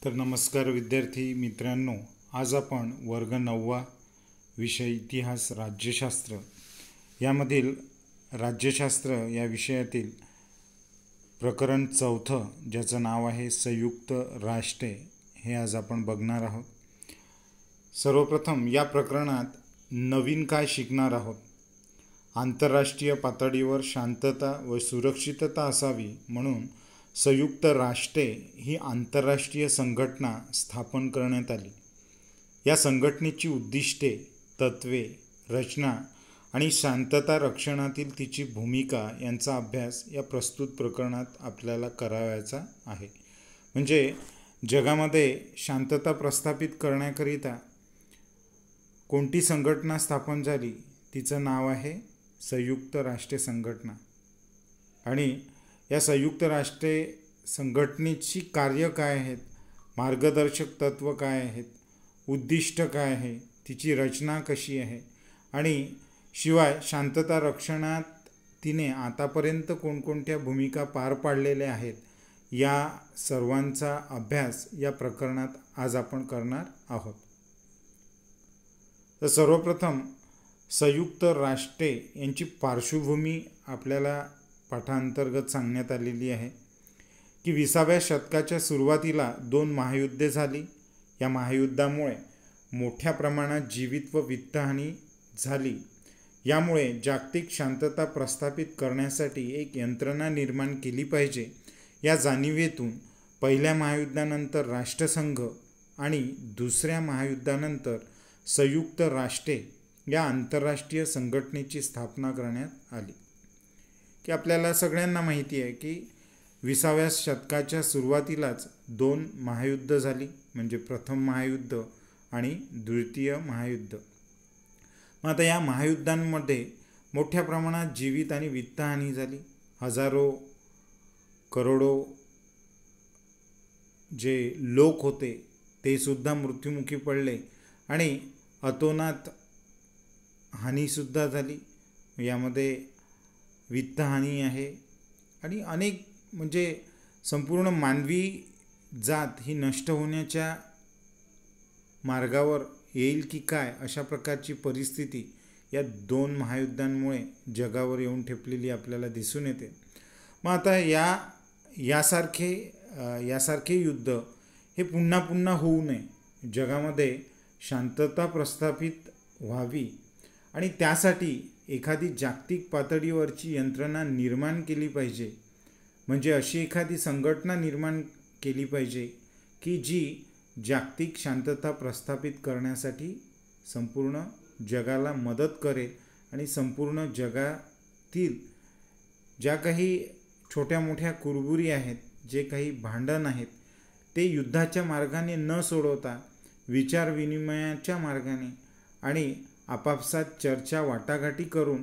तर नमस्कार विद्यार्थी मित्रांनो, आज आपण वर्ग 9वा विषय इतिहास राज्यशास्त्र यामधील राज्यशास्त्र या विषयातील प्रकरण 4 ज्याचं नाव आहे संयुक्त राष्ट्रे हे आज आपण बघणार आहोत। सर्वप्रथम या प्रकरणात नवीन काय शिकणार आहोत? आंतरराष्ट्रीय पातळीवर शांतता व सुरक्षितता असावी म्हणून संयुक्त राष्ट्रे ही आंतरराष्ट्रीय संघटना स्थापन करण्यात आली। या संघटनेची उद्दिष्टे, तत्त्वे, रचना आणि शांतता रक्षणातील तिची भूमिका यांचा अभ्यास या प्रस्तुत प्रकरणात आपल्याला करावयाचा आहे। म्हणजे जगामध्ये शांतता प्रस्थापित करण्याकरिता कोणती संघटना स्थापन झाली, तिचं नाव आहे संयुक्त राष्ट्रे संघटना। आणि या संयुक्त राष्ट्रे संघटनेची कार्य काय आहेत, मार्गदर्शक तत्व काय आहेत, उद्दिष्ट काय आहे, तिची रचना कशी आहे आणि शिवाय शांतता रक्षणात तिने आतापर्यंत कोणकोणत्या भूमिका पार पाडलेल्या आहेत, या सर्वांचा अभ्यास या प्रकरणात आज आपण करणार आहोत। तर सर्वप्रथम संयुक्त राष्ट्रे यांची पार्श्वभूमी आपल्याला पाठांतर्गत सांगण्यात आलेली आहे की 20व्या शतकाच्या सुरुवातीला 2 महायुद्धे झाली। या महायुद्धामुळे मोठ्या प्रमाणात जीवित व वित्तहानी झाली। यामुळे जागतिक शांतता प्रस्थापित करण्यासाठी एक यंत्रणा निर्माण केली पाहिजे या जाणिवेतून पहिल्या महायुद्धानंतर राष्ट्रसंघ आणि दुसऱ्या महायुद्धानंतर संयुक्त राष्ट्रे या आंतरराष्ट्रीय संघटनेची स्थापना करण्यात आली। की आपल्याला सगळ्यांना माहिती आहे की 20व्या शतकाच्या सुरुवातीलाच 2 महायुद्ध झाली, म्हणजे प्रथम महायुद्ध आणि द्वितीय महायुद्ध। मग आता या महायुद्धांमध्ये मोठ्या प्रमाणात जीवित आणि वित्तहानी झाली। हजारो करोडो जे लोक होते ते सुद्धा मृत्युमुखी पडले आणि अतोनात हानीसुद्धा झाली। यामध्ये वित्तहानी आहे आणि अनेक म्हणजे संपूर्ण मानवी जात ही नष्ट होण्याच्या मार्गावर येईल की काय, अशा प्रकारची परिस्थिती या 2 महायुद्धांमुळे जगावर येऊन ठेपलेली आपल्याला दिसून येते। मग आता यासारखे युद्ध हे पुन्हा पुन्हा होऊ नये, जगामध्ये शांतता प्रस्थापित व्हावी आणि त्यासाठी एखादी जागतिक पातळीवरची यंत्रणा निर्माण केली पाहिजे। म्हणजे अशी एखादी संघटना निर्माण केली पाहिजे की जी जागतिक शांतता प्रस्थापित करण्यासाठी संपूर्ण जगाला मदत करेल आणि संपूर्ण जगातील ज्या काही छोट्या मोठ्या कुरबुरी आहेत, जे काही भांडण आहेत, ते युद्धाच्या मार्गाने न सोडवता विचारविनिमयाच्या मार्गाने आणि आपापसात चर्चा वाटाघाटी करून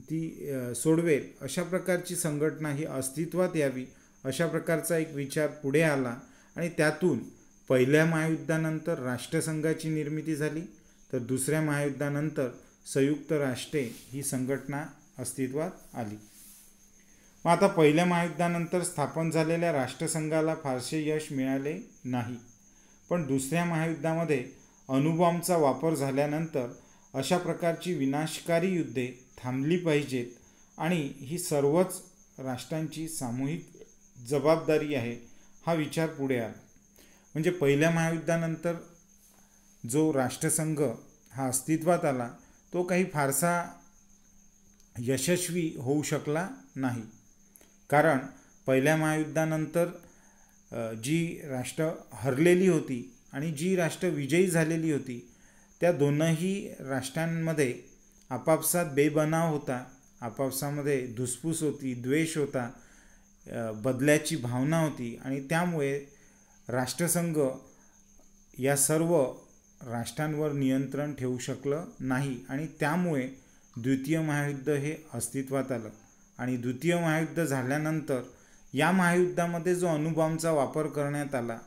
ती सोडवेल अशा प्रकारची संघटना ही अस्तित्वात यावी, अशा प्रकारचा एक विचार पुढे आला आणि त्यातून पहिल्या महायुद्धानंतर राष्ट्रसंघाची निर्मिती झाली, तर दुसऱ्या महायुद्धानंतर संयुक्त राष्ट्रे ही संघटना अस्तित्वात आली। मग आता पहिल्या महायुद्धानंतर स्थापन झालेल्या राष्ट्रसंघाला फारसे यश मिळाले नाही, पण दुसऱ्या महायुद्धामध्ये अणुबॉम्बचा वापर झाल्यानंतर अशा प्रकारची विनाशकारी युद्धे थांबली पाहिजेत आणि ही सर्वच राष्ट्रांची सामूहिक जबाबदारी आहे, हा विचार पुढे आला। म्हणजे पहिल्या महायुद्धानंतर जो राष्ट्रसंघ हा अस्तित्वात आला तो काही फारसा यशस्वी होऊ शकला नाही, कारण पहिल्या महायुद्धानंतर जी राष्ट्र हरलेली होती आणि जी राष्ट्र विजयी झालेली होती, त्या दोनही राष्ट्रांमध्ये आपापसात बेबनाव होता, आपापसामध्ये धुसफूस होती, द्वेष होता, बदल्याची भावना होती आणि त्यामुळे राष्ट्रसंघ या सर्व राष्ट्रांवर नियंत्रण ठेवू शकलं नाही आणि त्यामुळे द्वितीय महायुद्ध हे अस्तित्वात आलं। आणि द्वितीय महायुद्ध झाल्यानंतर या महायुद्धामध्ये जो अणुबॉम्बचा वापर करण्यात आला,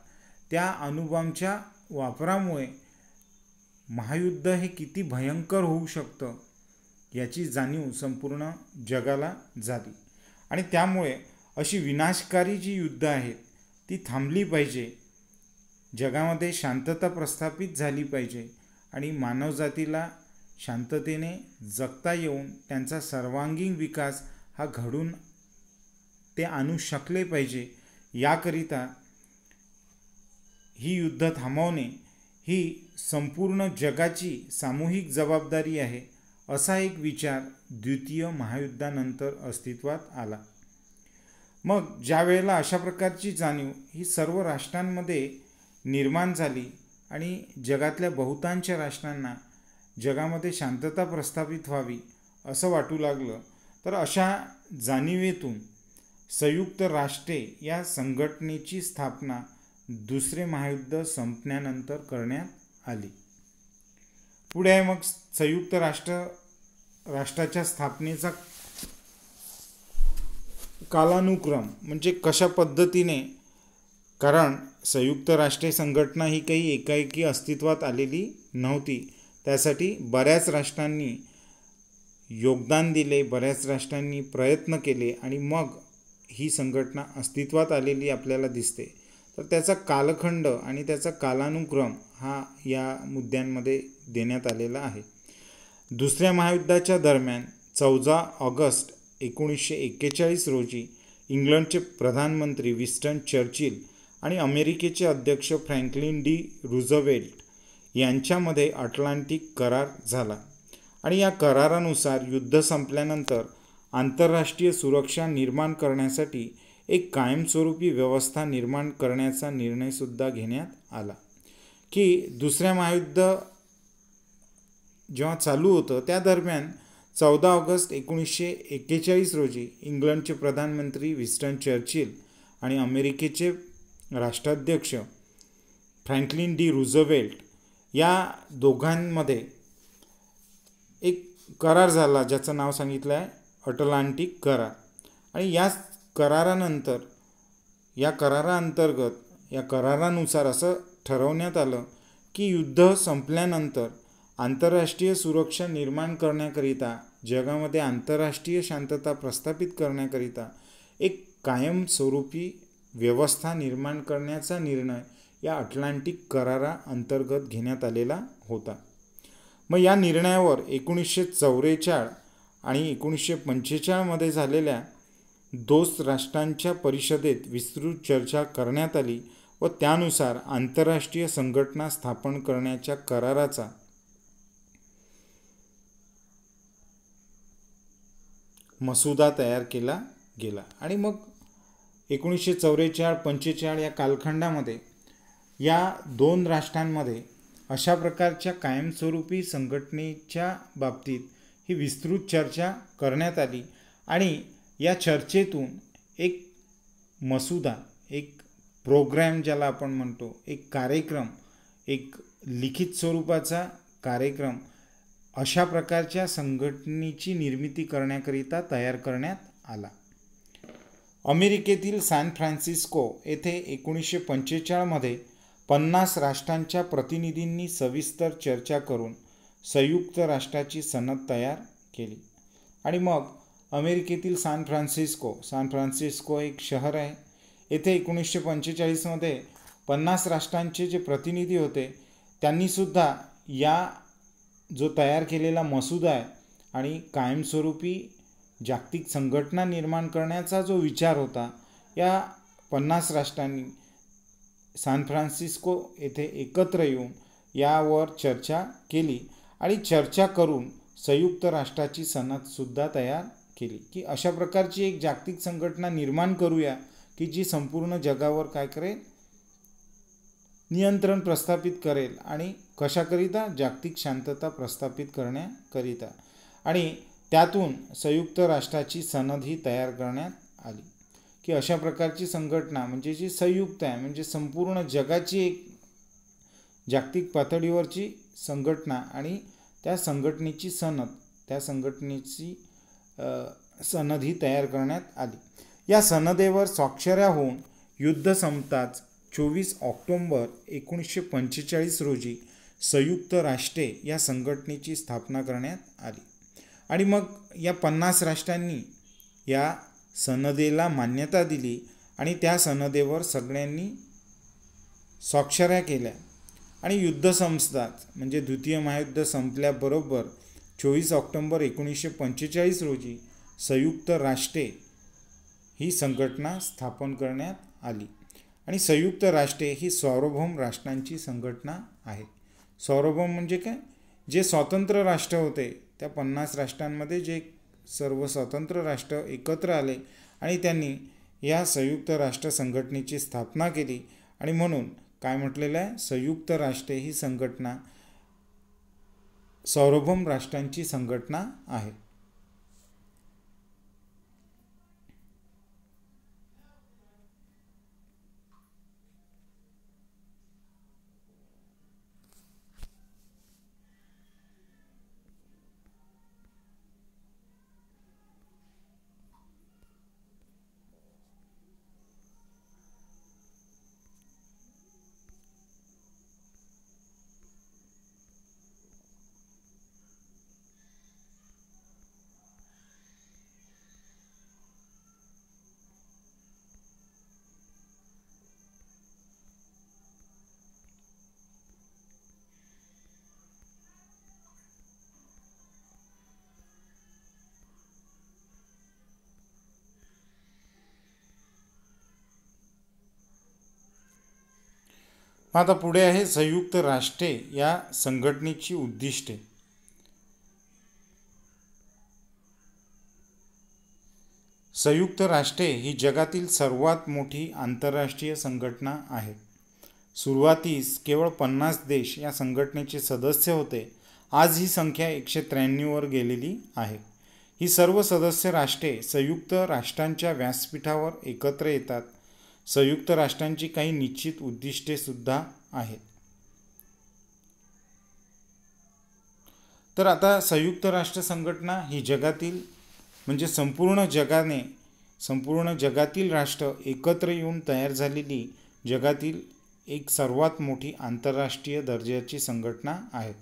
त्या अणुबॉम्बच्या वापरामुळे महायुद्ध हे किती भयंकर होऊ शकतं याची जाणीव संपूर्ण जगाला झाली आणि त्यामुळे अशी विनाशकारी जी युद्ध आहेत ती थांबली पाहिजे, जगामध्ये शांतता प्रस्थापित झाली पाहिजे आणि मानवजातीला शांततेने जगता येऊन त्यांचा सर्वांगीण विकास हा घडून ते आणू शकले पाहिजे, याकरिता ही युद्ध थांबवणे ही संपूर्ण जगाची सामूहिक जबाबदारी आहे, असा एक विचार द्वितीय महायुद्धानंतर अस्तित्वात आला. मग ज्या वेळेला अशा प्रकारची जाणीव ही सर्व राष्ट्रांमध्ये निर्माण झाली आणि जगातल्या बहुतांश राष्ट्रांना जगामध्ये शांतता प्रस्थापित व्हावी असं वाटू लागलं, तर अशा जाणीवेतून संयुक्त राष्ट्रे या संघटनेची स्थापना दुसरे महायुद्ध संपल्यानंतर करण्यात आली. पुढे आहे मग संयुक्त राष्ट्राच्या स्थापनेचा कालानुक्रम, म्हणजे कशा पद्धतीने, कारण संयुक्त राष्ट्रे संघटना ही काही एकाएकी अस्तित्वात आलेली नव्हती. त्यासाठी बऱ्याच राष्ट्रांनी योगदान दिले, बऱ्याच राष्ट्रांनी प्रयत्न केले आणि मग ही संघटना अस्तित्वात आलेली आपल्याला दिसते. तर त्याचा कालखंड आणि त्याचा कालानुक्रम हा या मुद्द्यांमध्ये देण्यात आलेला आहे. दुसऱ्या महायुद्धाच्या दरम्यान 14 ऑगस्ट 1941 रोजी इंग्लंडचे प्रधानमंत्री विन्स्टन चर्चिल आणि अमेरिकेचे अध्यक्ष फ्रँकलिन डी रूझवेल्ट यांच्यामध्ये अटलांटिक करार झाला आणि या करारानुसार युद्ध संपल्यानंतर आंतरराष्ट्रीय सुरक्षा निर्माण करण्यासाठी एक कायमस्वरूपी व्यवस्था निर्माण करण्याचा निर्णयसुद्धा घेण्यात आला. की दुसऱ्या महायुद्ध जेव्हा चालू होतं त्या दरम्यान 14 ऑगस्ट 1941 रोजी इंग्लंडचे प्रधानमंत्री विन्स्टन चर्चिल आणि अमेरिकेचे राष्ट्राध्यक्ष फ्रँकलिन डी रूझवेल्ट या दोघांमध्ये एक करार झाला, ज्याचं नाव सांगितलं आहे अटलांटिक करार. आणि या करारानंतर, या कराराअंतर्गत, या करारानुसार असं ठरवण्यात आलं की युद्ध संपल्यानंतर आंतरराष्ट्रीय सुरक्षा निर्माण करण्याकरिता, जगामध्ये आंतरराष्ट्रीय शांतता प्रस्थापित करण्याकरिता एक कायमस्वरूपी व्यवस्था निर्माण करण्याचा निर्णय या अटलांटिक कराराअंतर्गत घेण्यात आलेला होता. मग या निर्णयावर 1944 आणि 1945 मध्ये झालेल्या दोस्त राष्ट्रांच्या परिषदेत विस्तृत चर्चा करण्यात आली व त्यानुसार आंतरराष्ट्रीय संघटना स्थापन करण्याच्या कराराचा मसुदा तयार केला गेला. आणि मग 1944-45 या कालखंडामध्ये या दोन राष्ट्रांमध्ये अशा प्रकारच्या कायमस्वरूपी संघटनेच्या बाबतीत ही विस्तृत चर्चा करण्यात आली आणि या चर्चेतून एक मसुदा, एक प्रोग्रॅम ज्याला आपण म्हणतो, एक कार्यक्रम, एक लिखित स्वरूपाचा कार्यक्रम अशा प्रकारच्या संघटनेची निर्मिती करण्याकरिता तयार करण्यात आला. अमेरिकेतील सॅन फ्रान्सिस्को येथे 1945 मध्ये 50 राष्ट्रांच्या प्रतिनिधींनी सविस्तर चर्चा करून संयुक्त राष्ट्राची सनद तयार केली. आणि मग अमेरिकेतील सॅन फ्रान्सिस्को एक शहर आहे. येथे 1945 मध्ये 50 राष्ट्रांचे जे प्रतिनिधी होते त्यांनीसुद्धा या जो तयार केलेला मसुदा आहे आणि कायमस्वरूपी जागतिक संघटना निर्माण करण्याचा जो विचार होता, या 50 राष्ट्रांनी सॅन फ्रान्सिस्को येथे एकत्र येऊन यावर चर्चा केली आणि चर्चा करून संयुक्त राष्ट्राची सनदसुद्धा तयार केली की अशा प्रकारची एक जागतिक संघटना निर्माण करूया की जी संपूर्ण जगावर काय करेल, नियंत्रण प्रस्थापित करेल आणि कशाकरिता, जागतिक शांतता प्रस्थापित करण्याकरिता. आणि त्यातून संयुक्त राष्ट्राची सनद ही तयार करण्यात आली की अशा प्रकारची संघटना म्हणजे जी संयुक्त आहे, म्हणजे संपूर्ण जगाची एक जागतिक पातळीवरची संघटना आणि त्या संघटनेची सनद, त्या संघटनेची सनद ही तयार करण्यात आली. या सनदेवर स्वाक्षऱ्या होऊन युद्ध संपताच 24 ऑक्टोंबर 1945 रोजी संयुक्त राष्ट्रे या संघटनेची स्थापना करण्यात आली. आणि मग या 50 राष्ट्रांनी या सनदेला मान्यता दिली आणि त्या सनदेवर सगळ्यांनी स्वाक्षऱ्या केल्या आणि युद्ध संपतात, म्हणजे द्वितीय महायुद्ध संपल्याबरोबर 24 ऑक्टोबर 1945 रोजी संयुक्त राष्ट्रे ही संघटना स्थापन करण्यात आली आणि संयुक्त राष्ट्रे ही सार्वभौम राष्ट्रांची संघटना आहे. सार्वभौम म्हणजे काय? जे स्वतंत्र राष्ट्र होते त्या 50 राष्ट्रांमध्ये जे सर्व स्वतंत्र राष्ट्र एकत्र आले आणि त्यांनी या संयुक्त राष्ट्र संघटनेची स्थापना केली आणि म्हणून काय म्हटलेलं आहे? संयुक्त राष्ट्रे ही संघटना सार्वभौम राष्ट्रांची संघटना आहे. आता पुढे आहे संयुक्त राष्ट्रे या संघटनेची उद्दिष्टे. संयुक्त राष्ट्रे ही जगातील सर्वात मोठी आंतरराष्ट्रीय संघटना आहे. सुरुवातीस केवळ 50 देश या संघटनेचे सदस्य होते. आज ही संख्या 193 वर गेलेली आहे. ही सर्व सदस्य राष्ट्रे संयुक्त राष्ट्रांच्या व्यासपीठावर एकत्र येतात. संयुक्त राष्ट्रांची काही निश्चित उद्दिष्टे सुद्धा आहेत. तर आता संयुक्त राष्ट्र संघटना ही जगातील म्हणजे संपूर्ण जगातील राष्ट्र एकत्र येऊन तयार झालेली जगातील एक सर्वात मोठी आंतरराष्ट्रीय दर्जाची संघटना आहे.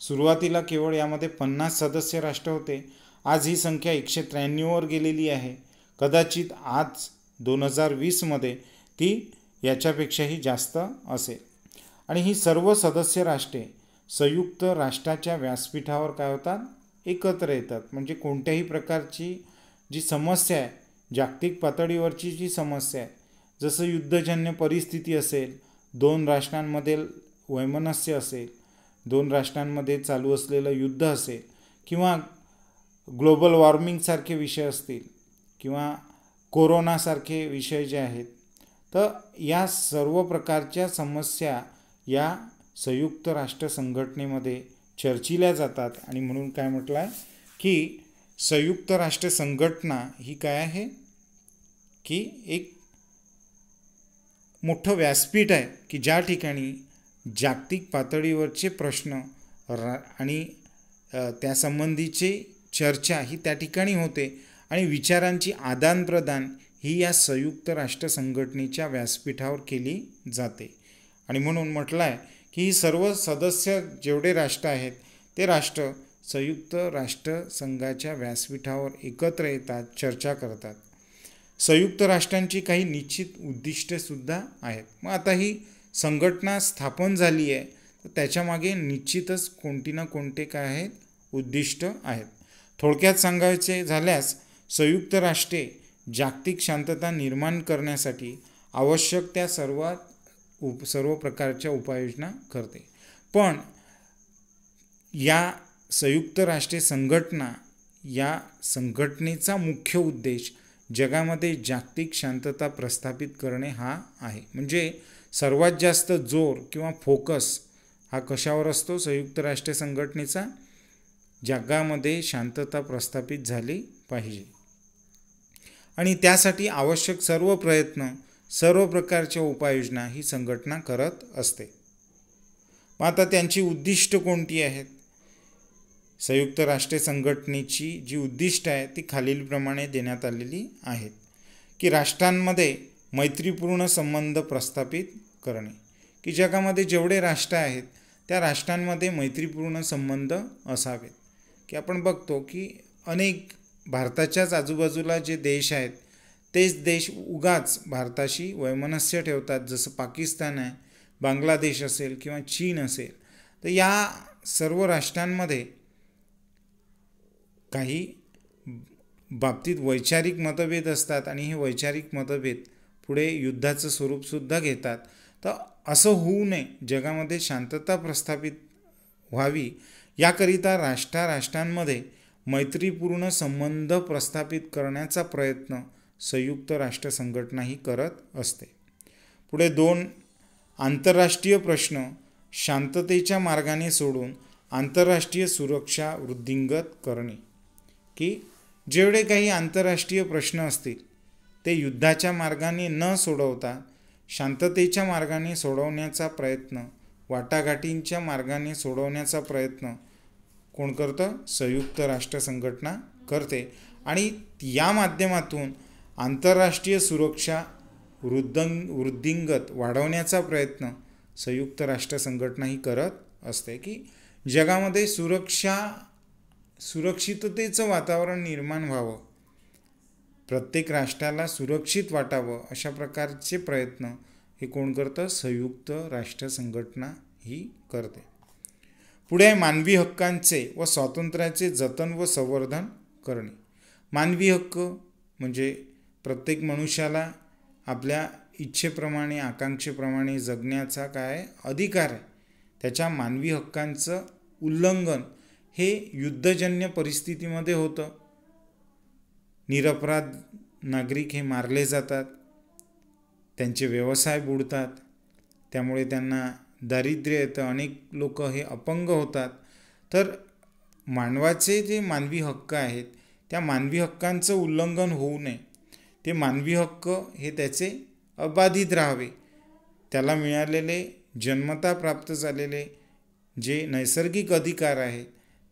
सुरुवातीला केवळ यामध्ये 50 सदस्य राष्ट्र होते. आज ही संख्या 193 वर गेलेली आहे. कदाचित आज 2020 मध्ये ती याच्यापेक्षाही जास्त असेल. आणि ही सर्व सदस्य राष्ट्रे संयुक्त राष्ट्राच्या व्यासपीठावर काय होतात? एकत्र येतात. म्हणजे कोणत्याही प्रकारची जी समस्या आहे, जागतिक पातळीवरची जी समस्या आहे, जसं युद्धजन्य परिस्थिती असेल, 2 राष्ट्रांमध्ये वैमनस्य असेल, 2 राष्ट्रांमध्ये चालू असलेलं युद्ध असेल, किंवा ग्लोबल वॉर्मिंगसारखे विषय असतील, किंवा कोरोनासारखे विषय जे आहेत, तर या सर्व प्रकारच्या समस्या या संयुक्त राष्ट्र संघटनेमध्ये चर्चिल्या जातात. आणि म्हणून काय म्हटलं आहे की संयुक्त राष्ट्र संघटना ही काय आहे की एक मोठं व्यासपीठ आहे की ज्या ठिकाणी जागतिक पातळीवरचे प्रश्न आणि त्यासंबंधीची चर्चा ही त्या ठिकाणी होते आणि विचारांची आदानप्रदान ही या संयुक्त राष्ट्र संघटनेच्या व्यासपीठावर केली जाते. आणि म्हणून म्हटलं आहे की ही सर्व सदस्य जेवढे राष्ट्र आहेत ते राष्ट्र संयुक्त राष्ट्र संघाच्या व्यासपीठावर एकत्र येतात, चर्चा करतात. संयुक्त राष्ट्रांची काही निश्चित उद्दिष्टेसुद्धा आहेत. मग आता ही संघटना स्थापन झाली आहे तर त्याच्यामागे निश्चितच कोणती ना कोणते काय आहेत? उद्दिष्ट आहेत. थोडक्यात सांगायचे झाल्यास संयुक्त राष्ट्रे जागतिक शांतता निर्माण करण्यासाठी आवश्यक त्या सर्व प्रकारच्या उपाययोजना करते. पण या संयुक्त राष्ट्रे संघटना या संघटनेचा मुख्य उद्देश जगामध्ये जागतिक शांतता प्रस्थापित करणे हा आहे. म्हणजे सर्वात जास्त जोर किंवा फोकस हा कशावर असतो? संयुक्त राष्ट्र संघटनेचा जगामध्ये शांतता प्रस्थापित झाली पाहिजे आणि त्यासाठी आवश्यक सर्व प्रयत्न, सर्व प्रकारच्या उपाययोजना ही संघटना करत असते. मग आता त्यांची उद्दिष्ट कोणती आहेत? संयुक्त राष्ट्र संघटनेची जी उद्दिष्ट आहे ती खालीलप्रमाणे देण्यात आलेली आहेत की राष्ट्रांमध्ये मैत्रीपूर्ण संबंध प्रस्थापित करणे, की जगामध्ये जेवढे राष्ट्र आहेत त्या राष्ट्रांमध्ये मैत्रीपूर्ण संबंध असावेत. की आपण बघतो की अनेक भारताच्याच आजूबाजूला जे देश आहेत तेच देश उगाच भारताशी वैमनस्य ठेवतात, जसं पाकिस्तान आहे, बांगलादेश असेल किंवा चीन असेल. तर या सर्व राष्ट्रांमध्ये काही बाबतीत वैचारिक मतभेद असतात आणि हे वैचारिक मतभेद पुढे युद्धाचं स्वरूपसुद्धा घेतात. तर असं होऊ नये, जगामध्ये शांतता प्रस्थापित व्हावी याकरिता राष्ट्रांमध्ये मैत्रीपूर्ण संबंध प्रस्थापित करण्याचा प्रयत्न संयुक्त राष्ट्र संघटना ही करत असते. पुढे 2 आंतरराष्ट्रीय प्रश्न शांततेच्या मार्गाने सोडून आंतरराष्ट्रीय सुरक्षा वृद्धिंगत करणे. की जेवढे काही आंतरराष्ट्रीय प्रश्न असतील ते युद्धाच्या मार्गाने न सोडवता शांततेच्या मार्गाने सोडवण्याचा प्रयत्न, वाटाघाटींच्या मार्गाने सोडवण्याचा प्रयत्न कोण करतं? संयुक्त राष्ट्र संघटना करते. आणि या माध्यमातून आंतरराष्ट्रीय सुरक्षा वृद्धिंगत वाढवण्याचा प्रयत्न संयुक्त राष्ट्र संघटना ही करत असते. की जगामध्ये सुरक्षिततेचं वातावरण निर्माण व्हावं, प्रत्येक राष्ट्राला सुरक्षित वाटावं, अशा प्रकारचे प्रयत्न हे कोण करतं? संयुक्त राष्ट्र संघटना ही करते. पुढे मानवी हक्कांचे व स्वातंत्र्याचे जतन व संवर्धन करणे. मानवी हक्क म्हणजे प्रत्येक मनुष्याला आपल्या इच्छेप्रमाणे, आकांक्षेप्रमाणे जगण्याचा काय अधिकार आहे. त्याच्या मानवी हक्कांचं उल्लंघन हे युद्धजन्य परिस्थितीमध्ये होतं. निरपराध नागरिक हे मारले जातात, त्यांचे व्यवसाय बुडतात, त्यामुळे त्यांना दारिद्र्य येतं, अनेक लोक हे अपंग होतात. तर मानवाचे जे मानवी हक्क आहेत त्या मानवी हक्कांचं उल्लंघन होऊ नये, ते मानवी हक्क हे त्याचे अबाधित राहावे. त्याला मिळालेले जन्मता प्राप्त झालेले जे नैसर्गिक अधिकार आहेत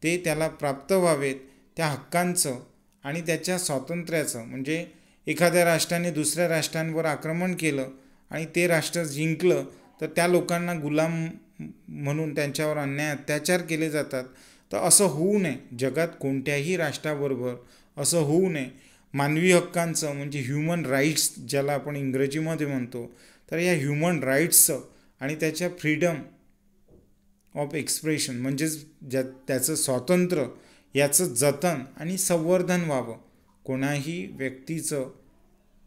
ते त्याला प्राप्त व्हावेत. त्या हक्कांचं आणि त्याच्या स्वातंत्र्याचं, म्हणजे एखाद्या राष्ट्राने दुसऱ्या राष्ट्रांवर आक्रमण केलं आणि ते राष्ट्र जिंकलं तर त्या लोकांना गुलाम म्हणून त्यांच्यावर अन्याय अत्याचार केले जातात. तर असं होऊ नये, जगात कोणत्याही राष्ट्राबरोबर असं होऊ नये. मानवी हक्कांचं म्हणजे ह्युमन राईट्स ज्याला आपण इंग्रजीमध्ये म्हणतो, तर या ह्युमन राईट्सचं आणि त्याच्या फ्रीडम ऑफ एक्सप्रेशन म्हणजेच त्याचं स्वातंत्र्य याचं जतन आणि संवर्धन व्हावं. कोणाही व्यक्तीचं,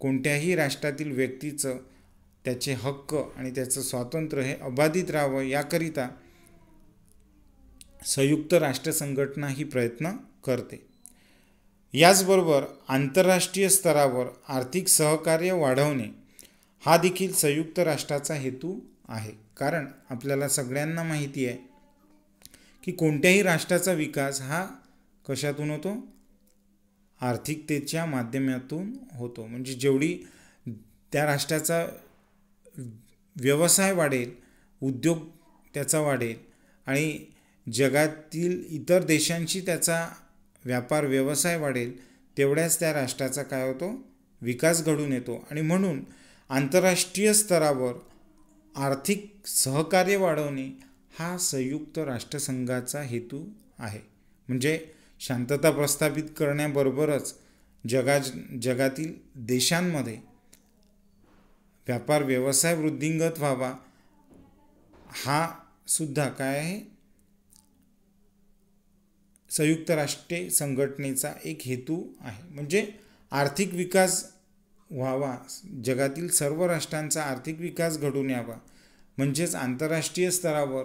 कोणत्याही राष्ट्रातील व्यक्तीचं त्याचे हक्क आणि त्याचं स्वातंत्र्य हे अबाधित राहावं याकरिता संयुक्त राष्ट्र संघटना ही प्रयत्न करते. याचबरोबर आंतरराष्ट्रीय स्तरावर आर्थिक सहकार्य वाढवणे हा देखील संयुक्त राष्ट्राचा हेतू आहे. कारण आपल्याला सगळ्यांना माहिती आहे की कोणत्याही राष्ट्राचा विकास हा कशातून होतो? आर्थिकतेच्या माध्यमातून होतो. म्हणजे जेवढी त्या राष्ट्राचा व्यवसाय वाढेल, उद्योग त्याचा वाढेल आणि जगातील इतर देशांशी त्याचा व्यापार व्यवसाय वाढेल, तेवढ्याच त्या राष्ट्राचा काय होतो? विकास घडून येतो. आणि म्हणून आंतरराष्ट्रीय स्तरावर आर्थिक सहकार्य वाढवणे हा संयुक्त राष्ट्रसंघाचा हेतू आहे. म्हणजे शांतता प्रस्थापित करण्याबरोबरच जगातील देशांमध्ये व्यापार व्यवसाय वृद्धिंगत व्हावा हा सुद्धा काय आहे? संयुक्त राष्ट्र संघटनेचा एक हेतू आहे. म्हणजे आर्थिक विकास व्हावा, जगातील सर्व राष्ट्रांचा आर्थिक विकास घडून यावा, म्हणजेच आंतरराष्ट्रीय स्तरावर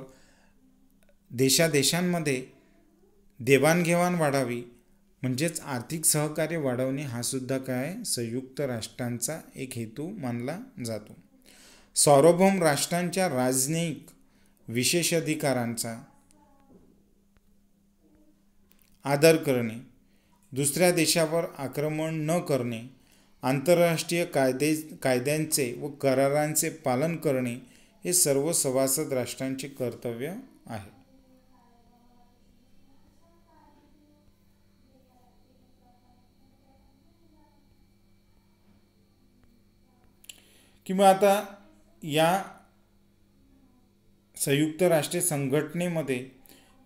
देशांमध्ये देवाणघेवाण वाढावी, म्हणजेच आर्थिक सहकार्य वाढवणे हा सुद्धा काय? संयुक्त राष्ट्रांचा एक हेतू मानला जातो. सार्वभौम राष्ट्रांच्या राजनैतिक विशेषाधिकारांचा आदर करणे, दुसऱ्या देशावर आक्रमण न करणे, आंतरराष्ट्रीय कायद्यांचे व करारांचे पालन करणे हे सर्व सभासद राष्ट्रांचे कर्तव्य आहे. किंवा आता या संयुक्त राष्ट्र संघटनेमध्ये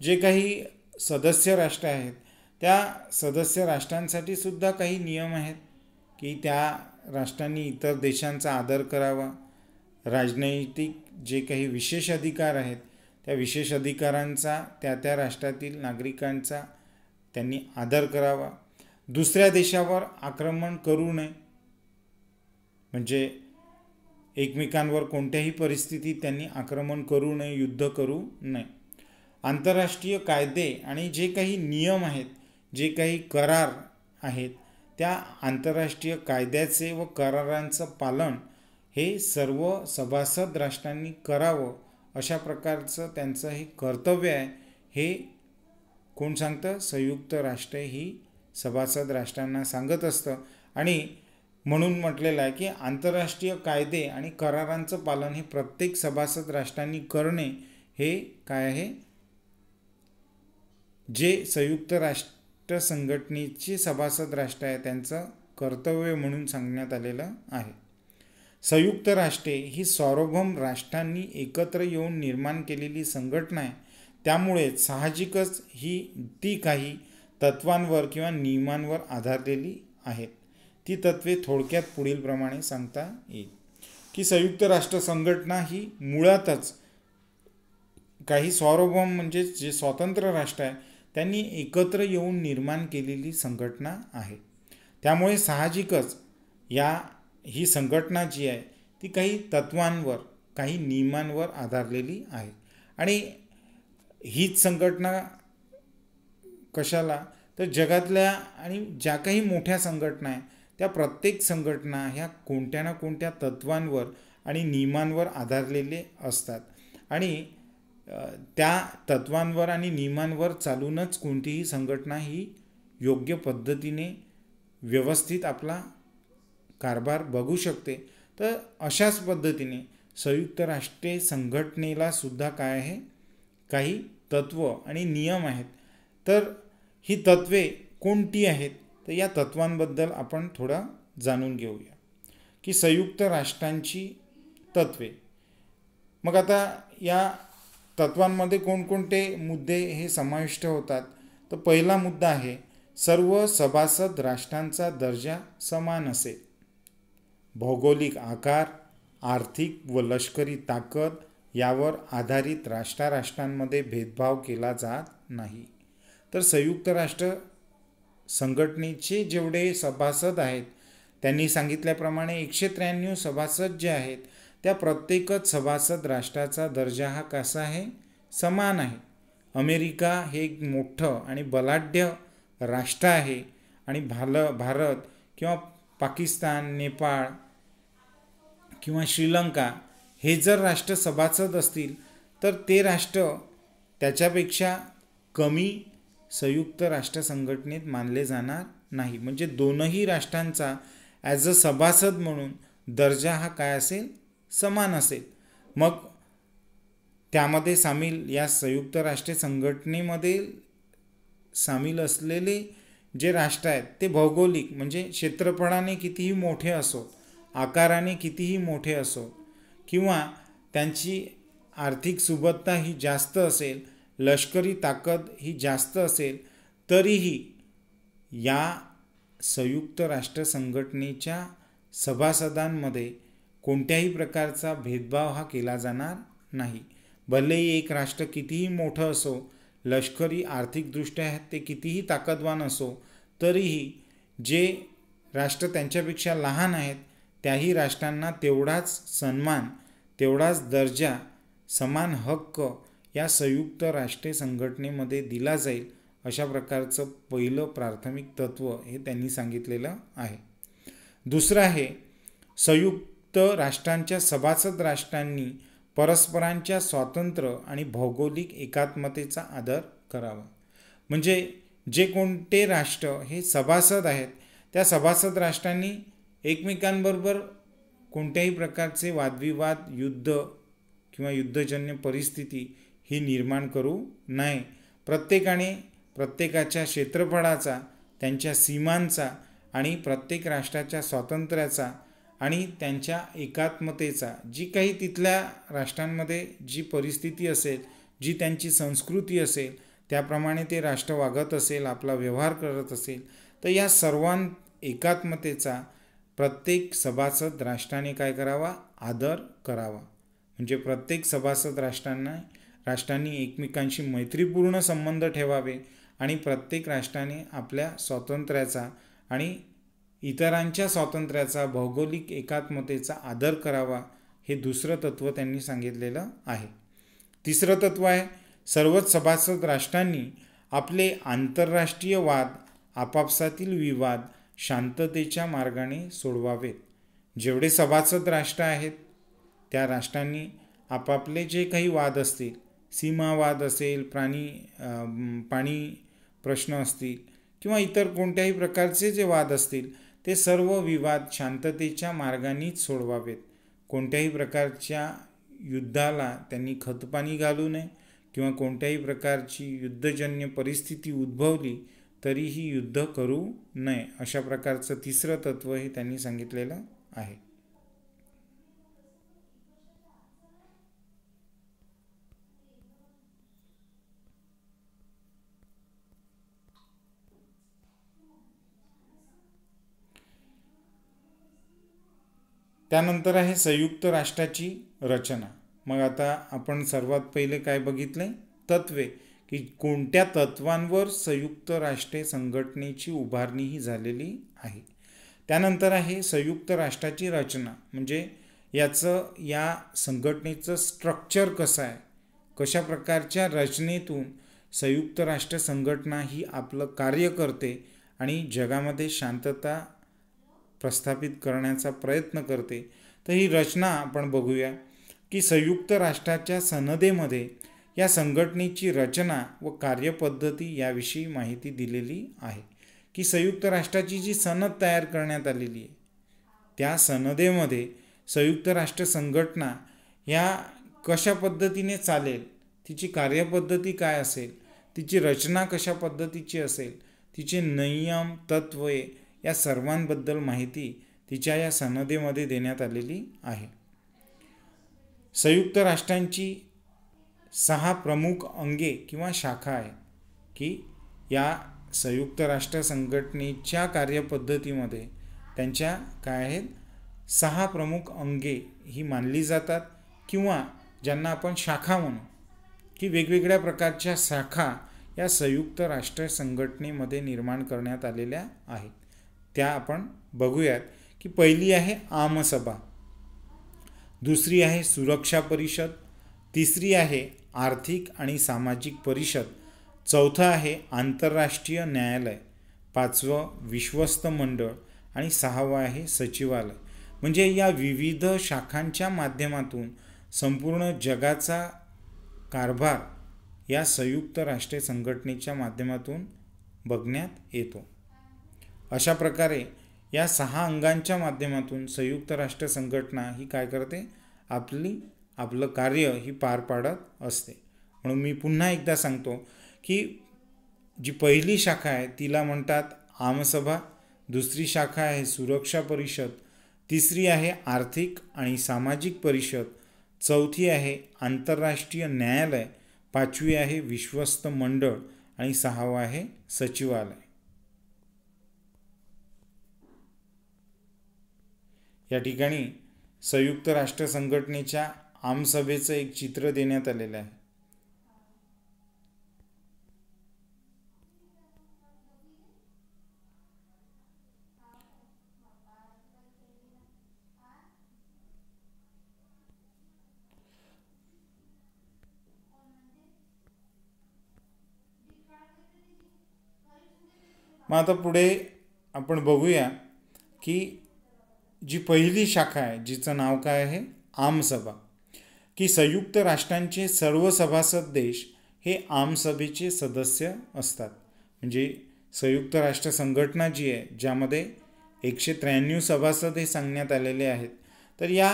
जे काही सदस्य राष्ट्र आहेत त्या सदस्य राष्ट्रांसाठी सुद्धा काही नियम आहेत की त्या राष्ट्रांनी इतर देशांचा आदर करावा, राजनैतिक जे काही विशेष अधिकार आहेत त्या विशेष अधिकारांचा त्या राष्ट्रातील नागरिकांचा त्यांनी आदर करावा, दुसऱ्या देशावर आक्रमण करू नये, म्हणजे एकमेकांवर कोणत्याही परिस्थितीत त्यांनी आक्रमण करू नये, युद्ध करू नये. आंतरराष्ट्रीय कायदे आणि जे काही नियम आहेत, जे काही करार आहेत, त्या आंतरराष्ट्रीय कायद्याचे व करारांचं पालन हे सर्व सभासद राष्ट्रांनी करावं, अशा प्रकारचं त्यांचं हे कर्तव्य आहे. हे कोण सांगतं? संयुक्त राष्ट्र ही सभासद राष्ट्रांना सांगत असतं. आणि म्हणून म्हटलेलं आहे की आंतरराष्ट्रीय कायदे आणि करारांचं पालन हे प्रत्येक सभासद राष्ट्रांनी करणे हे काय आहे? जे संयुक्त राष्ट्र संघटनेचे सभासद राष्ट्र आहे त्यांचं कर्तव्य म्हणून सांगण्यात आलेलं आहे. संयुक्त राष्ट्रे ही सार्वभौम राष्ट्रांनी एकत्र येऊन निर्माण केलेली संघटना आहे. त्यामुळे साहजिकच ती काही तत्वांवर किंवा नियमांवर आधारलेली आहेत. ती तत्वे थोडक्यात पुढील प्रमाणे सांगता येईल की संयुक्त राष्ट्र संघटना ही मुळातच काही सार्वभौम म्हणजे जे स्वतंत्र राष्ट्र आहे त्यांनी एकत्र येऊन निर्माण केलेली संघटना आहे. त्यामुळे साहजिकच ही संघटना जी आहे ती काही तत्वांवर, काही नियमांवर आधारलेली आहे. आणि हीच संघटना कशाला? तर जगातल्या आणि ज्या काही मोठ्या संघटना आहे त्या प्रत्येक संघटना ह्या कोणत्या ना कोणत्या तत्वांवर आणि नियमांवर आधारलेले असतात. आणि त्या तत्वांवर आणि नियमांवर चालूनच कोणतीही संघटना ही योग्य पद्धतीने व्यवस्थित आपला कारभार बघू शकते. तर अशाच पद्धतीने संयुक्त राष्ट्रे संघटनेला सुद्धा काय आहे? काही तत्व आणि नियम आहेत. तर ही तत्वे कोणती आहेत? तर या तत्वांबद्दल आपण थोडं जाणून घेऊया की संयुक्त राष्ट्रांची तत्वे. मग आता या तत्वांमध्ये कोणकोणते मुद्दे हे समाविष्ट होतात? तर पहिला मुद्दा आहे सर्व सभासद राष्ट्रांचा दर्जा समान असेल. भौगोलिक आकार, आर्थिक व लष्करी ताकद यावर आधारित राष्ट्रांमध्ये भेदभाव केला जात नाही. तर संयुक्त राष्ट्र संघटनेचे जेवढे सभासद आहेत त्यांनी सांगितल्याप्रमाणे 193 सभासद जे आहेत त्या प्रत्येकच सभासद राष्ट्राचा दर्जा हा कसा आहे? समान आहे. अमेरिका हे एक मोठं आणि बलाढ्य राष्ट्र आहे आणि भारत किंवा पाकिस्तान, नेपाळ किंवा श्रीलंका हे जर राष्ट्र सभासद असतील तर ते राष्ट्र त्याच्यापेक्षा कमी संयुक्त राष्ट्र संघटनेत मानले जाणार नाही. म्हणजे दोनही राष्ट्रांचा ॲज अ सभासद म्हणून दर्जा हा काय असेल? समान असेल. मग त्यामध्ये या संयुक्त राष्ट्र संघटनेमध्ये सामील असलेले जे राष्ट्र आहेत ते भौगोलिक म्हणजे क्षेत्रफळाने कितीही मोठे असो, आकाराने कितीही मोठे असो किंवा त्यांची आर्थिक सुबत्ता ही जास्त असेल, लष्करी ताकद ही जास्त असेल, तरीही या संयुक्त राष्ट्र संघटनेच्या सभासदांमध्ये कोणत्याही प्रकारचा भेदभाव हा केला जाणार नाही. भलेही एक राष्ट्र कितीही मोठं असो, लष्करी आर्थिकदृष्ट्या ते कितीही ताकदवान असो, तरीही जे राष्ट्र त्यांच्यापेक्षा लहान आहेत त्याही राष्ट्रांना तेवढाच सन्मान, तेवढाच दर्जा, समान हक्क या संयुक्त राष्ट्र संघटनेमध्ये दिला जाईल. अशा प्रकारचं पहिलं प्राथमिक तत्व हे त्यांनी सांगितलेलं आहे. दुसरं आहे संयुक्त राष्ट्रांच्या सभासद राष्ट्रांनी परस्परांच्या स्वातंत्र्य आणि भौगोलिक एकात्मतेचा आदर करावा. म्हणजे जे कोणते राष्ट्र हे सभासद आहेत त्या सभासद राष्ट्रांनी एकमेकांबरोबर कोणत्याही प्रकारचे वादविवाद, युद्ध किंवा युद्धजन्य परिस्थिती ही निर्माण करू नये. प्रत्येकाने प्रत्येकाच्या क्षेत्रफळाचा, त्यांच्या सीमांचा आणि प्रत्येक राष्ट्राच्या स्वातंत्र्याचा आणि त्यांच्या एकात्मतेचा, जी काही तिथल्या राष्ट्रांमध्ये जी परिस्थिती असेल, जी त्यांची संस्कृती असेल त्याप्रमाणे ते राष्ट्र वागत असेल, आपला व्यवहार करत असेल, तर या सर्वां एकात्मतेचा प्रत्येक सभासद राष्ट्राने काय करावा, आदर करावा. म्हणजे प्रत्येक सभासद राष्ट्रांनी एकमेकांशी मैत्रीपूर्ण संबंध ठेवावे आणि प्रत्येक राष्ट्राने आपल्या स्वातंत्र्याचा आणि इतरांच्या स्वातंत्र्याचा, भौगोलिक एकात्मतेचा आदर करावा. हे दुसरं तत्त्व त्यांनी सांगितलेलं आहे. तिसरं तत्त्व आहे, सर्वच सभासद राष्ट्रांनी आपले आंतरराष्ट्रीय वाद, आपापसातील विवाद शांततेच्या मार्गाने सोडवावेत. जेवढे सभासद राष्ट्र आहेत त्या राष्ट्रांनी आपापले जे काही वाद असतील, सीमावाद असेल, पाणी प्रश्न असतील किंवा इतर कोणत्याही प्रकारचे जे वाद असतील, ते सर्व विवाद शांततेच्या मार्गानेच सोडवावेत. कोणत्याही प्रकारच्या युद्धाला त्यांनी खतपाणी घालू नये किंवा कोणत्याही प्रकारची युद्धजन्य परिस्थिती उद्भवली तरीही युद्ध करू नये. अशा प्रकारचं तिसरं तत्त्व हे त्यांनी सांगितलेलं आहे. त्यानंतर आहे संयुक्त राष्ट्राची रचना. मग आता आपण सर्वात पहिले काय बघितले, तत्वे, की कोणत्या तत्वांवर संयुक्त राष्ट्रे संघटनेची उभारणी ही झालेली आहे. त्यानंतर आहे संयुक्त राष्ट्राची रचना, म्हणजे या संघटनेचं स्ट्रक्चर कसं आहे, कशा प्रकारच्या रचनेतून संयुक्त राष्ट्र संघटना ही आपलं कार्य करते आणि जगामध्ये शांतता प्रस्थापित करण्याचा प्रयत्न करते. तर ही रचना आपण बघूया, की संयुक्त राष्ट्राच्या सनदेमध्ये या संघटनेची रचना व कार्यपद्धती याविषयी माहिती दिलेली आहे. की संयुक्त राष्ट्राची जी सनद तयार करण्यात आलेली आहे त्या सनदेमध्ये संयुक्त राष्ट्र संघटना ह्या कशा पद्धतीने चालेल, तिची कार्यपद्धती काय असेल, तिची रचना कशा पद्धतीची असेल, तिचे नियम, तत्त्वे या सर्वांबद्दल माहिती तिच्या या सनदेमध्ये देण्यात आलेली आहे. संयुक्त राष्ट्रांची 6 प्रमुख अंगे किंवा शाखा आहेत. की या संयुक्त राष्ट्र संघटनेच्या कार्यपद्धतीमध्ये त्यांच्या काय आहेत, 6 प्रमुख अंगे ही मानली जातात किंवा ज्यांना आपण शाखा म्हणू, की वेगवेगळ्या प्रकारच्या शाखा या संयुक्त राष्ट्र संघटनेमध्ये निर्माण करण्यात आलेल्या आहेत. त्या आपण बघूयात. की पहिली आहे आमसभा, दुसरी आहे सुरक्षा परिषद, तिसरी आहे आर्थिक आणि सामाजिक परिषद, चौथं आहे आंतरराष्ट्रीय न्यायालय, पाचवं विश्वस्त मंडळ आणि सहावं आहे सचिवालय. म्हणजे या विविध शाखांच्या माध्यमातून संपूर्ण जगाचा कारभार या संयुक्त राष्ट्र संघटनेच्या माध्यमातून बघण्यात येतो. अशा प्रकारे या 6 अंगांच्या माध्यमातून संयुक्त राष्ट्र संघटना ही काय करते, आपलं कार्य ही पार पाडत असते. म्हणून मी पुन्हा एकदा सांगतो, की जी पहिली शाखा आहे तिला म्हणतात आमसभा, दुसरी शाखा आहे सुरक्षा परिषद, तिसरी आहे आर्थिक आणि सामाजिक परिषद, चौथी आहे आंतरराष्ट्रीय न्यायालय, पाचवी आहे विश्वस्त मंडळ आणि सहावं आहे सचिवालय. या ठिकाणी संयुक्त राष्ट्र संघटनेच्या आमसभेचं एक चित्र देण्यात आलेलं आहे. मग आता पुढे आपण बघूया की जी पहिली शाखा आहे जिचं नाव काय आहे, आमसभा. की संयुक्त राष्ट्रांचे सर्व सभासद देश हे आमसभेचे सदस्य असतात. म्हणजे संयुक्त राष्ट्र संघटना जी आहे ज्यामध्ये 193 सभासद हे सांगण्यात आलेले आहेत, तर या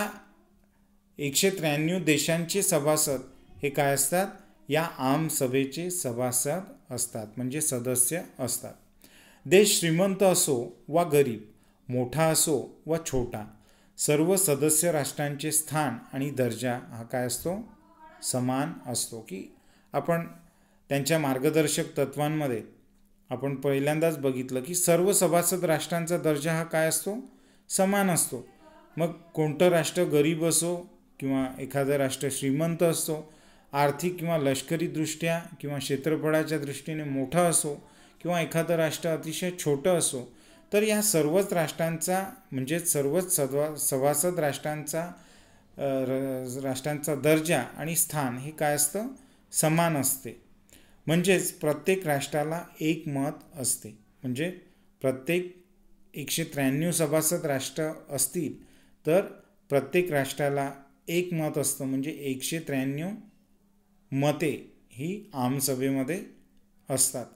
193 देशांचे सभासद हे काय असतात, या आमसभेचे सभासद असतात, म्हणजे सदस्य असतात. देश श्रीमंत असो वा गरीब, मोठा असो वा छोटा, सर्व सदस्य राष्ट्रांचे स्थान आणि दर्जा हा काय असतो, समान असतो. की आपण त्यांच्या मार्गदर्शक तत्वांमध्ये आपण पहिल्यांदाच बघितलं की सर्व सभासद राष्ट्रांचा दर्जा हा काय असतो, समान असतो. मग कोणतं राष्ट्र गरीब असो किंवा एखादं राष्ट्र श्रीमंत असो, आर्थिक किंवा लष्करीदृष्ट्या किंवा क्षेत्रफळाच्या दृष्टीने मोठं असो किंवा एखादं राष्ट्र अतिशय छोटं असो, तर या सर्वच राष्ट्रांचा म्हणजेच सर्वच सभासद राष्ट्रांचा दर्जा आणि स्थान हे काय असतं, समान असते. म्हणजेच प्रत्येक राष्ट्राला एक मत असते. म्हणजे प्रत्येक 193 सभासद राष्ट्र असतील तर प्रत्येक राष्ट्राला एक मत असतं. म्हणजे 193 मते ही आमसभेमध्ये असतात.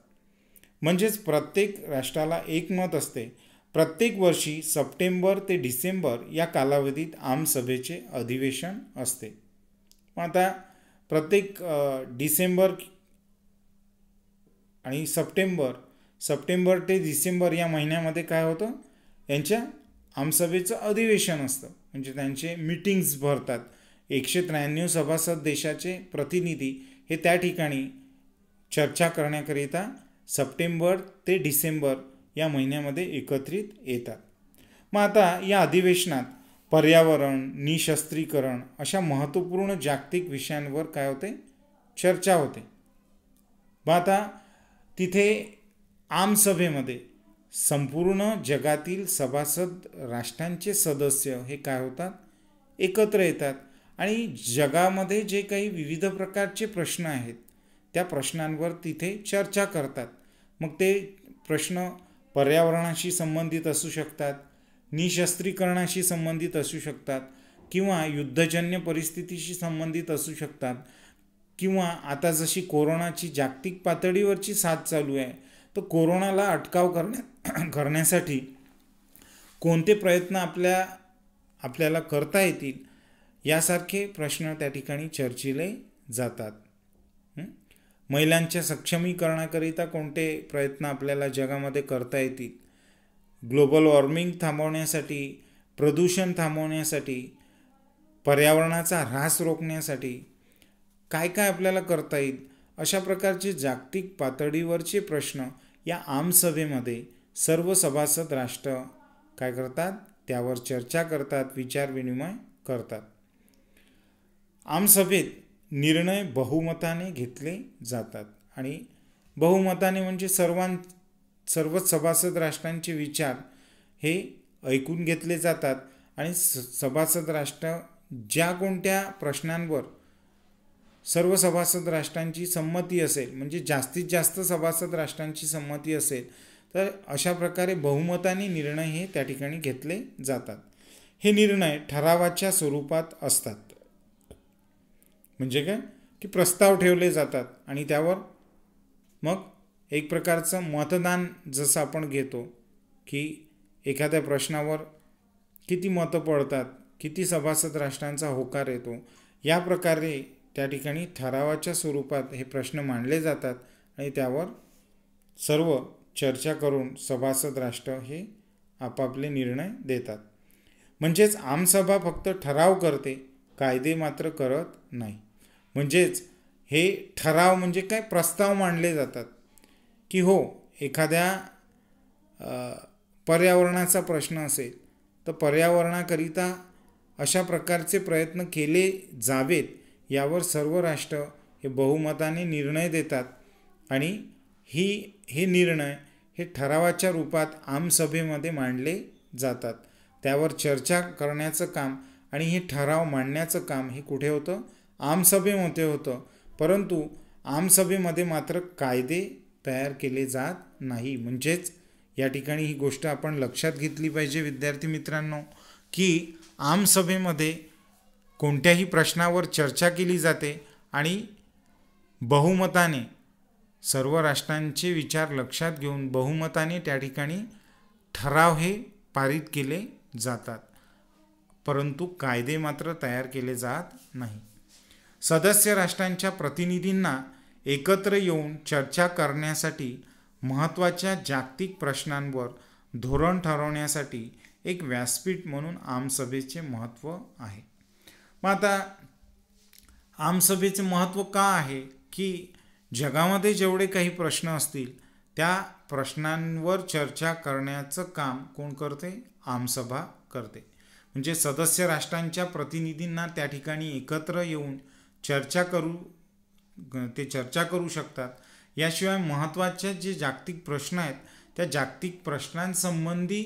म्हणजेच प्रत्येक राष्ट्राला एक मत असते. प्रत्येक वर्षी सप्टेंबर ते डिसेंबर या कालावधीत आमसभेचे अधिवेशन असते. आता प्रत्येक डिसेंबर आणि सप्टेंबर ते डिसेंबर या महिन्यामध्ये काय होतं, यांच्या आमसभेचं अधिवेशन असतं. म्हणजे त्यांचे मीटिंग्स भरतात. 193 सभासद देशाचे प्रतिनिधी हे त्या ठिकाणी चर्चा करण्याकरिता सप्टेंबर ते डिसेंबर या महिन्यामध्ये एकत्रित येतात. मग आता या अधिवेशनात पर्यावरण, निशस्त्रीकरण अशा महत्त्वपूर्ण जागतिक विषयांवर काय होते, चर्चा होते. मग आता तिथे आमसभेमध्ये संपूर्ण जगातील सभासद राष्ट्रांचे सदस्य हे काय होतात, एकत्र येतात आणि जगामध्ये जे काही विविध प्रकारचे प्रश्न आहेत त्या प्रश्नांवर तिथे चर्चा करतात. मग ते प्रश्न पर्यावरणाशी संबंधित असू शकतात, निशस्त्रीकरणाशी संबंधित असू शकतात किंवा युद्धजन्य परिस्थितीशी संबंधित असू शकतात किंवा आता जशी कोरोनाची जागतिक पातळीवरची साथ चालू आहे तर कोरोनाला अटकाव करण्यासाठी कोणते प्रयत्न आपल्याला करता येतील यासारखे प्रश्न त्या ठिकाणी चर्चिले जातात. महिलांच्या सक्षमीकरणाकरिता कोणते प्रयत्न आपल्याला जगामध्ये करता येतील, ग्लोबल वॉर्मिंग थांबवण्यासाठी, प्रदूषण थांबवण्यासाठी, पर्यावरणाचा ऱ्हास रोखण्यासाठी काय काय आपल्याला करता येईल, अशा प्रकारचे जागतिक पातळीवरचे प्रश्न या आमसभेमध्ये सर्व सभासद राष्ट्र काय करतात, त्यावर चर्चा करतात, विचारविनिमय करतात. आमसभेत निर्णय बहुमताने घेतले जातात आणि बहुमताने म्हणजे सर्वच सभासद राष्ट्रांचे विचार हे ऐकून घेतले जातात आणि सभासद राष्ट्र ज्या कोणत्या प्रश्नांवर सर्व सभासद राष्ट्रांची संमती असेल, म्हणजे जास्तीत जास्त सभासद राष्ट्रांची संमती असेल, तर अशा प्रकारे बहुमताने निर्णय हे त्या ठिकाणी घेतले जातात. हे निर्णय ठरावाच्या स्वरूपात असतात. म्हणजे काय की प्रस्ताव ठेवले जातात आणि त्यावर मग एक प्रकारचं मतदान जसं आपण घेतो की एखाद्या प्रश्नावर किती मतं पडतात, किती सभासद राष्ट्रांचा होकार येतो, या प्रकारे त्या ठिकाणी ठरावाच्या स्वरूपात हे प्रश्न मांडले जातात आणि त्यावर सर्व चर्चा करून सभासद राष्ट्र हे आपापले निर्णय देतात. म्हणजेच आमसभा फक्त ठराव करते, कायदे मात्र करत नाही. म्हणजेच हे ठराव म्हणजे काय, प्रस्ताव मांडले जातात की हो एखाद्या पर्यावरणाचा प्रश्न असेल तर पर्यावरणाकरिता अशा प्रकारचे प्रयत्न केले जावेत यावर सर्व राष्ट्र हे बहुमताने निर्णय देतात आणि हे निर्णय हे ठरावाच्या रूपात आमसभेमध्ये मांडले जातात. त्यावर चर्चा करण्याचं काम आणि हे ठराव मांडण्याचं काम हे कुठे होतं, आमसभेमध्ये होतं. परंतु आमसभेमध्ये मात्र कायदे तयार केले जात नाही. म्हणजेच या ठिकाणी ही गोष्ट आपण लक्षात घेतली पाहिजे विद्यार्थी मित्रांनो की आमसभेमध्ये कोणत्याही प्रश्नावर चर्चा केली जाते आणि बहुमताने सर्व राष्ट्रांचे विचार लक्षात घेऊन बहुमताने त्या ठिकाणी ठराव हे पारित केले जातात. परंतु कायदे मात्र तयार केले जात नाही. सदस्य राष्ट्रांच्या प्रतिनिधींना एकत्र येऊन चर्चा करण्यासाठी, महत्त्वाच्या जागतिक प्रश्नांवर धोरण ठरवण्यासाठी एक व्यासपीठ म्हणून आमसभेचे महत्त्व आहे. मग आता आमसभेचे महत्त्व का आहे की जगामध्ये जेवढे काही प्रश्न असतील त्या प्रश्नांवर चर्चा करण्याचं काम कोण करते, आमसभा करते. म्हणजे सदस्य राष्ट्रांच्या प्रतिनिधींना त्या ठिकाणी एकत्र येऊन चर्चा करू शकतात. याशिवाय महत्त्वाचे जे जागतिक प्रश्न आहेत त्या जागतिक प्रश्नांसंबंधी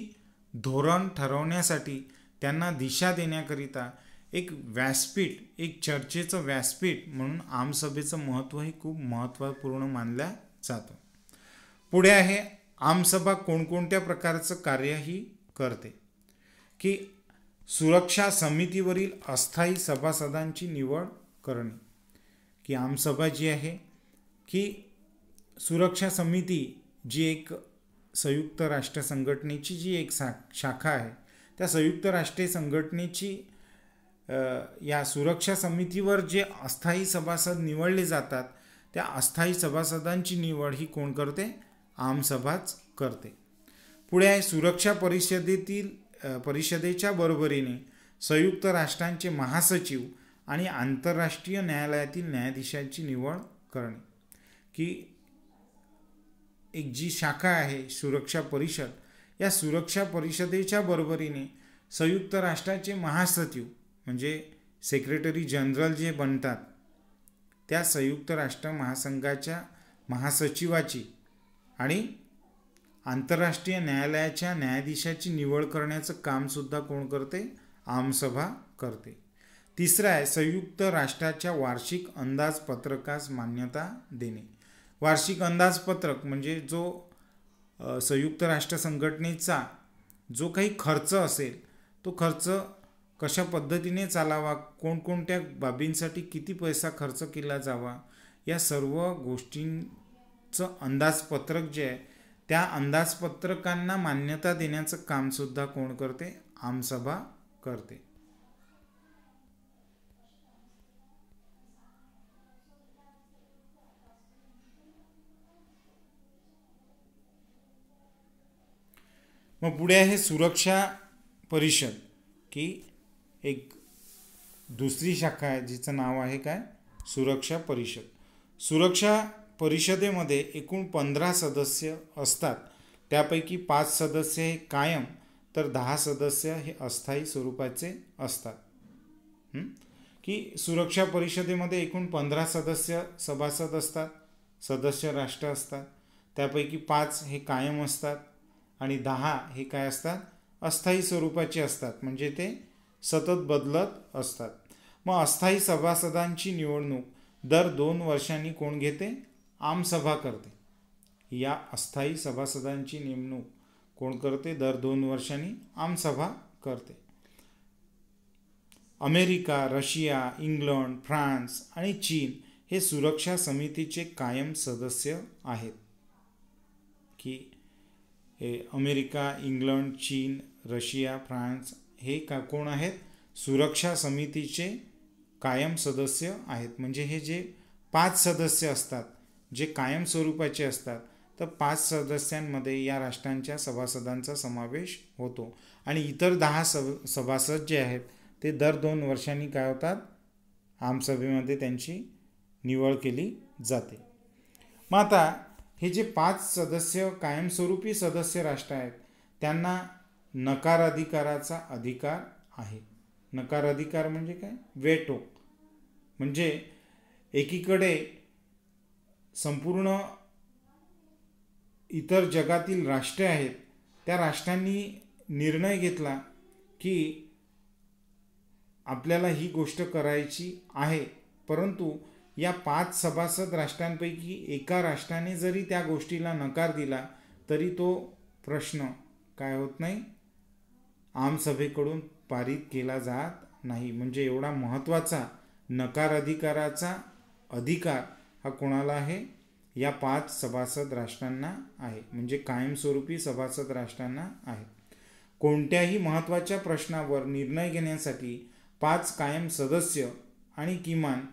धोरण ठरवण्यासाठी त्यांना दिशा देण्याकरिता एक व्यासपीठ, एक चर्चेचं व्यासपीठ म्हणून आमसभेचं महत्त्व हे खूप महत्त्वपूर्ण मानलं जातं. पुढे आहे आमसभा कोणकोणत्या प्रकारचं कार्यही करते. की सुरक्षा समितीवरील अस्थायी सभासदांची निवड करणे. की आमसभा जी आहे की सुरक्षा समिती जी एक संयुक्त राष्ट्र संघटनेची जी एक शाखा आहे त्या संयुक्त राष्ट्रीय संघटनेची या सुरक्षा समितीवर जे अस्थायी सभासद निवडले जातात त्या अस्थायी सभासदांची निवड ही कोण करते? आमसभाच करते. पुढे आहे सुरक्षा परिषदेच्या बरोबरीने संयुक्त राष्ट्रांचे महासचिव आणि आंतरराष्ट्रीय न्यायालयातील न्यायाधीशांची निवड करणे. की एक जी शाखा आहे सुरक्षा परिषद, या सुरक्षा परिषदेच्या बरोबरीने संयुक्त राष्ट्राचे महासचिव म्हणजे सेक्रेटरी जनरल जे बनतात त्या संयुक्त राष्ट्र महासंघाच्या महासचिवाची आणि आंतरराष्ट्रीय न्यायालयाच्या न्यायाधीशाची निवड करण्याचं कामसुद्धा कोण करते? आमसभा करते. तिसरं आहे संयुक्त राष्ट्राच्या वार्षिक अंदाजपत्रकास मान्यता देणे. वार्षिक अंदाजपत्रक म्हणजे जो संयुक्त राष्ट्र संघटनेचा जो काही खर्च असेल तो खर्च कशा पद्धतीने चालावा, कोणकोणत्या बाबींसाठी किती पैसा खर्च केला जावा, या सर्व गोष्टींचं अंदाजपत्रक जे आहे त्या अंदाजपत्रकांना मान्यता देण्याचं कामसुद्धा कोण करते? आमसभा करते. मग पुढे आहे सुरक्षा परिषद. की एक दुसरी शाखा आहे जिचं नाव आहे काय? सुरक्षा परिषद. सुरक्षा परिषदेमध्ये एकूण 15 सदस्य असतात. त्यापैकी 5 सदस्य हे कायम तर 10 सदस्य हे अस्थायी स्वरूपाचे असतात. की सुरक्षा परिषदेमध्ये एकूण 15 सदस्य सभासद असतात, सदस्य राष्ट्र असतात. त्यापैकी 5 हे कायम असतात आणि 10 हे काय असतात? अस्थायी स्वरूपाचे असतात, म्हणजे ते सतत बदलत असतात. मग अस्थायी सभासदांची निवडणूक दर 2 वर्षांनी कोण घेते? आमसभा करते. या अस्थायी सभासदांची नेमणूक कोण करते? दर 2 वर्षांनी आमसभा करते. अमेरिका, रशिया, इंग्लंड, फ्रान्स आणि चीन हे सुरक्षा समितीचे कायम सदस्य आहेत. की हे अमेरिका, इंग्लंड, चीन, रशिया, फ्रान्स हे कोण आहेत? सुरक्षा समितीचे कायम सदस्य आहेत. म्हणजे हे जे 5 सदस्य असतात जे कायम स्वरूपाचे असतात तर 5 सदस्यांमध्ये या राष्ट्रांच्या सभासदांचा समावेश होतो आणि इतर 10 सभासद जे आहेत ते दर 2 वर्षांनी काय होतात? आमसभेमध्ये त्यांची निवड केली जाते. मग आता हे जे 5 सदस्य कायमस्वरूपी सदस्य राष्ट्र आहेत त्यांना नकार अधिकाराचा अधिकार आहे. नकार अधिकार म्हणजे काय? वेटो. म्हणजे एकीकडे संपूर्ण इतर जगातील राष्ट्रे आहेत त्या राष्ट्रांनी निर्णय घेतला की आपल्याला ही गोष्ट करायची आहे, परंतु या 5 सभासद राष्ट्रांपैकी एका राष्ट्राने जरी त्या गोष्टीला नकार दिला तरी तो प्रश्न काय होत नाही? आमसभेकडून पारित केला जात नाही. म्हणजे एवढा महत्त्वाचा नकार अधिकाराचा अधिकार हा कोणाला आहे? या 5 सभासद राष्ट्रांना आहे. म्हणजे कायमस्वरूपी सभासद राष्ट्रांना आहे. कोणत्याही महत्त्वाच्या प्रश्नावर निर्णय घेण्यासाठी 5 कायम सदस्य आणि किमान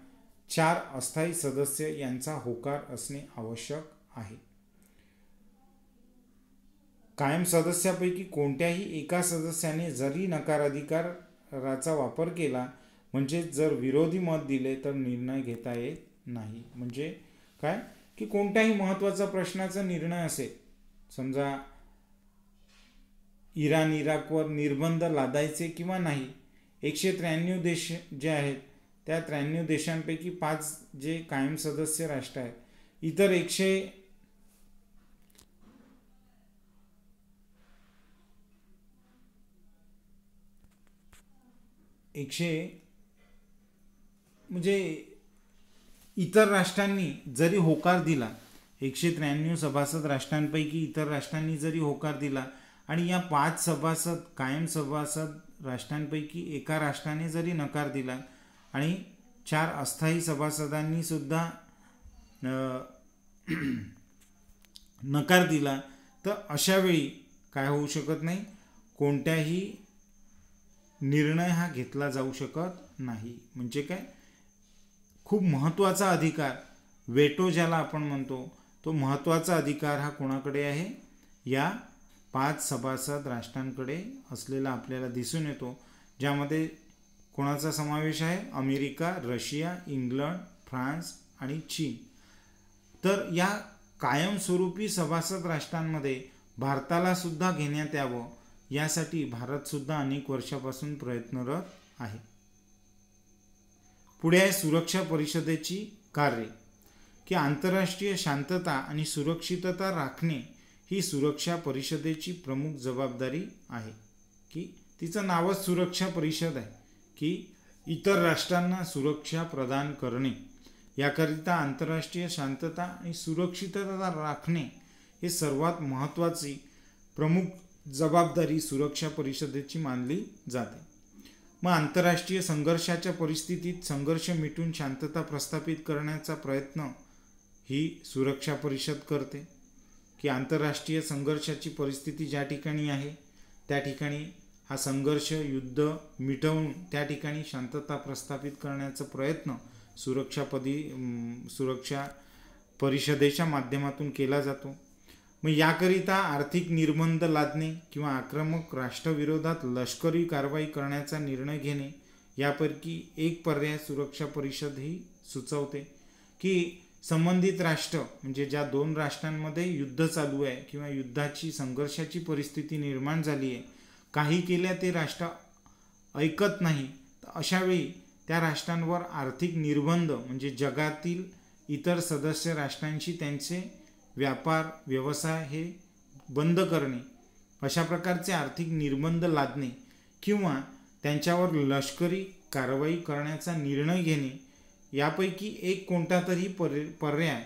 4 अस्थायी सदस्य यांचा होकार असणे आवश्यक आहे. कायम सदस्यापैकी कोणत्याही एका सदस्याने जरी नकार अधिकाराचा वापर केला म्हणजे जर विरोधी मत दिले तर निर्णय घेता येत नाही. म्हणजे काय? की कोणत्याही महत्त्वाचा प्रश्नाचा निर्णय असेल, समजा इराण इराकवर निर्बंध लादायचे किंवा नाही. 193 देश जे आहेत त्या 93 देशांपैकी 5 जे कायम सदस्य राष्ट्र आहेत, इतर 100 म्हणजे इतर राष्ट्रांनी जरी होकार दिला, 193 सभासद राष्ट्रांपैकी इतर राष्ट्रांनी जरी होकार दिला आणि या 5 सभासद कायम सभासद राष्ट्रांपैकी एका राष्ट्राने जरी नकार दिला आणि 4 अस्थायी सभासदांनी सुद्धा नकार दिला, तर अशा वेळी काय होऊ शकत नाही, कोणत्याही निर्णय हा घेतला जाऊ शकत नाही. म्हणजे काय, खूप महत्त्वाचा अधिकार, वेटो ज्याला आपण म्हणतो, तो महत्त्वाचा अधिकार हा कोणाकडे आहे, या 5 सभासद राष्ट्रांकडे असलेला आपल्याला दिसून येतो. ज्यामध्ये कोणाचा समावेश आहे, अमेरिका, रशिया, इंग्लंड, फ्रान्स आणि चीन. तर या कायमस्वरूपी सभासद राष्ट्रांमध्ये भारताला सुद्धा घेण्यात यावं, यासाठी भारत सुद्धा अनेक वर्षापासून प्रयत्नरत आहे. पुढे आहे सुरक्षा परिषदेची कार्ये, की आंतरराष्ट्रीय शांतता आणि सुरक्षितता राखणे ही सुरक्षा परिषदेची प्रमुख जबाबदारी आहे. की तिचं नावच सुरक्षा परिषद आहे, की इतर राष्ट्रांना सुरक्षा प्रदान करणे, याकरिता आंतरराष्ट्रीय शांतता आणि सुरक्षितता राखणे हे सर्वात महत्त्वाची प्रमुख जबाबदारी सुरक्षा परिषदेची मानली जाते. मग आंतरराष्ट्रीय संघर्षाच्या परिस्थितीत संघर्ष मिटून शांतता प्रस्थापित करण्याचा प्रयत्न ही सुरक्षा परिषद करते. की आंतरराष्ट्रीय संघर्षाची परिस्थिती ज्या ठिकाणी आहे त्या ठिकाणी हा संघर्ष, युद्ध मिटवून त्या ठिकाणी शांतता प्रस्थापित करण्याचा प्रयत्न सुरक्षा परिषदेच्या माध्यमातून केला जातो. मग याकरिता आर्थिक निर्बंध लादणे किंवा आक्रमक राष्ट्राविरोधात लष्करी कारवाई करण्याचा निर्णय घेणे यापैकी एक पर्याय सुरक्षा परिषद ही सुचवते. की संबंधित राष्ट्र म्हणजे ज्या 2 राष्ट्रांमध्ये युद्ध चालू आहे किंवा युद्धाची संघर्षाची परिस्थिती निर्माण झाली आहे, काही केल्या ते राष्ट्र ऐकत नाही, तर अशावेळी त्या राष्ट्रांवर आर्थिक निर्बंध म्हणजे जगातील इतर सदस्य राष्ट्रांशी त्यांचे व्यापार व्यवसाय हे बंद करणे, अशा प्रकारचे आर्थिक निर्बंध लादणे किंवा त्यांच्यावर लष्करी कारवाई करण्याचा निर्णय घेणे यापैकी एक कोणता तरी पर्याय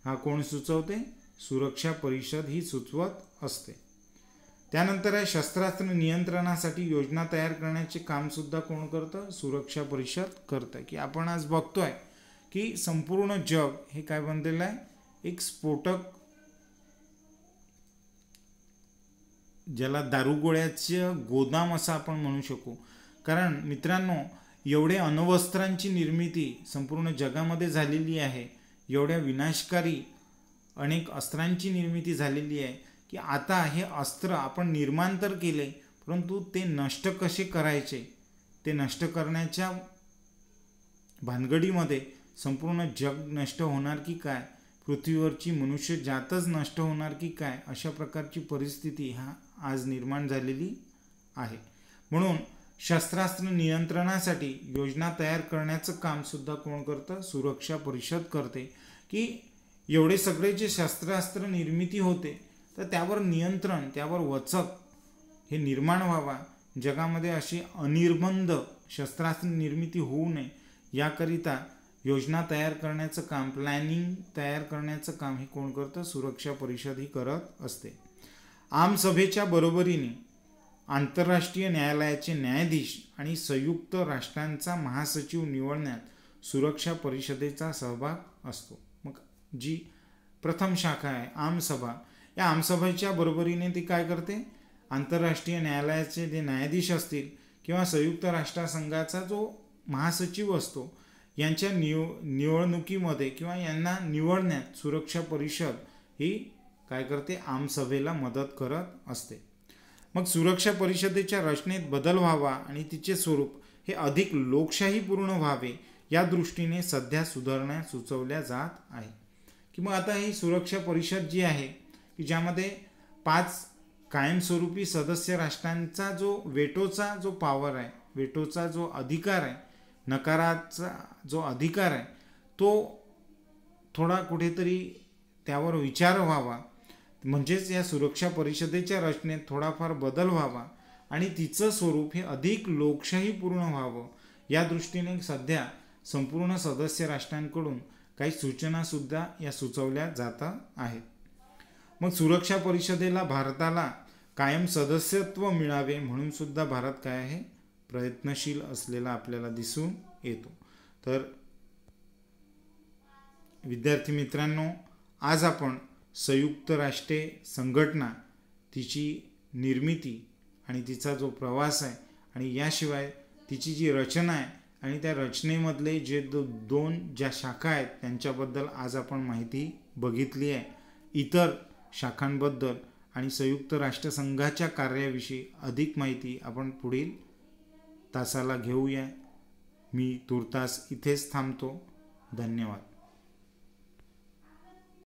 हा कोण सुचवते, सुरक्षा परिषद ही सुचवत असते. त्यानंतर आहे शस्त्रास्त्र नियंत्रणासाठी योजना तयार करण्याचे काम सुद्धा कोण करतं, सुरक्षा परिषद करतं. की आपण आज बघतोय की संपूर्ण जग हे काय बनलेलं आहे, एक स्फोटक, ज्याला दारुगोळ्याचं गोदाम असं आपण म्हणू शकू. कारण मित्रांनो, एवढे अण्वस्त्रांची निर्मिती संपूर्ण जगामध्ये झालेली आहे, एवढ्या विनाशकारी अनेक अस्त्रांची निर्मिती झालेली आहे की आता हे अस्त्र आपण निर्माण तर केले, परंतु ते नष्ट कसे करायचे, ते नष्ट करण्याच्या भानगडीमध्ये संपूर्ण जग नष्ट होणार की काय, पृथ्वीवरची मनुष्य जातच नष्ट होणार की काय, अशा प्रकारची परिस्थिती हा आज निर्माण झालेली आहे. म्हणून शस्त्रास्त्र नियंत्रणासाठी योजना तयार करण्याचं काम सुद्धा कोण करतं, सुरक्षा परिषद करते. की एवढे सगळे जे शस्त्रास्त्र निर्मिती होते तर त्यावर नियंत्रण, त्यावर वचक हे निर्माण व्हावा, जगामध्ये अशी अनिर्बंध शस्त्रास्त्र निर्मिती होऊ नये याकरिता योजना तयार करण्याचं काम, प्लॅनिंग तयार करण्याचं काम हे कोण करतं, सुरक्षा परिषद ही करत असते. आमसभेच्या बरोबरीने आंतरराष्ट्रीय न्यायालयाचे न्यायाधीश आणि संयुक्त राष्ट्रांचा महासचिव निवडण्यात सुरक्षा परिषदेचा सहभाग असतो. मग जी प्रथम शाखा आहे आमसभा, या आमसभेच्या बरोबरीने ती काय करते, आंतरराष्ट्रीय न्यायालयाचे जे न्यायाधीश असतील किंवा संयुक्त राष्ट्रसंघाचा जो महासचिव असतो यांच्या निवडणुकीमध्ये किंवा यांना निवडण्यात सुरक्षा परिषद ही काय करते, आमसभेला मदत करत असते. मग सुरक्षा परिषदेच्या रचनेत बदल व्हावा आणि तिचे स्वरूप हे अधिक लोकशाहीपूर्ण व्हावे या दृष्टीने सध्या सुधारणा सुचवल्या जात आहे. की मग आता ही सुरक्षा परिषद जी आहे की ज्यामध्ये 5 कायमस्वरूपी सदस्य राष्ट्रांचा जो वेटोचा जो पॉवर आहे, वेटोचा जो अधिकार आहे, नकाराचा जो अधिकार आहे, तो थोडा कुठेतरी त्यावर विचार व्हावा. म्हणजेच या सुरक्षा परिषदेच्या रचनेत थोडाफार बदल व्हावा आणि तिचं स्वरूप हे अधिक लोकशाहीपूर्ण व्हावं, या दृष्टीने सध्या संपूर्ण सदस्य राष्ट्रांकडून काही सूचनासुद्धा या सुचवल्या जात आहेत. मग सुरक्षा परिषदेला भारताला कायम सदस्यत्व मिळावे म्हणून सुद्धा भारत काय आहे, प्रयत्नशील असलेला आपल्याला दिसून येतो. तर विद्यार्थी मित्रांनो, आज आपण संयुक्त राष्ट्रे संघटना, तिची निर्मिती आणि तिचा जो प्रवास आहे आणि याशिवाय तिची जी रचना आहे आणि त्या रचनेमधले जे दोन ज्या शाखा आहेत त्यांच्याबद्दल आज आपण माहिती बघितली आहे. इतर शाखांबद्दल आणि संयुक्त राष्ट्रसंघाच्या कार्याविषयी अधिक माहिती आपण पुढील तासाला घेऊया. मी तूर्तास इथेच थांबतो. धन्यवाद.